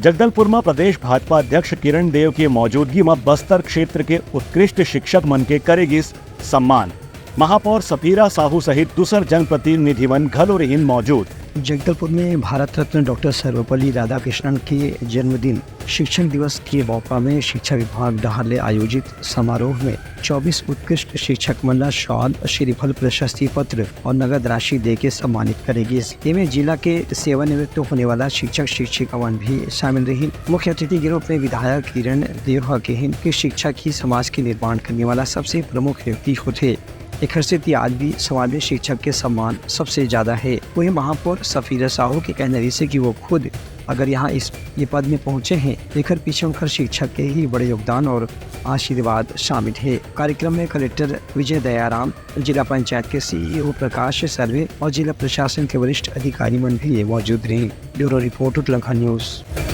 जगदलपुर में प्रदेश भाजपा अध्यक्ष किरण देव की मौजूदगी में बस्तर क्षेत्र के उत्कृष्ट शिक्षक मन के करेगी सम्मान। महापौर सफीरा साहू सहित दूसर जनप्रतिनिधिवन घलो रहीन मौजूद। जगदलपुर में भारत रत्न डॉक्टर सर्वपल्ली राधाकृष्णन के जन्मदिन शिक्षक दिवस के मौका में शिक्षा विभाग डहाले आयोजित समारोह में 24 उत्कृष्ट शिक्षक मन शॉल, श्रीफल, प्रशस्ति पत्र और नगद राशि देके सम्मानित करेगी। इनमें जिला के सेवानिवृत्त होने वाला शिक्षक शिक्षिकावन भी शामिल रही। मुख्य अतिथि के रूप में विधायक किरण देव कहें कि शिक्षक ही समाज के निर्माण करने वाला सबसे प्रमुख व्यक्ति होते। एक हैसियत आज भी समाज में शिक्षक के सम्मान सबसे ज्यादा है। वही महापौर सफीरा साहू के कहने से कि वो खुद अगर यहाँ ये पद में पहुँचे हैं, लेकर पीछे उनकर शिक्षक के ही बड़े योगदान और आशीर्वाद शामिल है। कार्यक्रम में कलेक्टर विजय दयाराम, जिला पंचायत के सीईओ प्रकाश सर्वे और जिला प्रशासन के वरिष्ठ अधिकारी मन भी मौजूद रहे। Bureau report Uttarakhand news.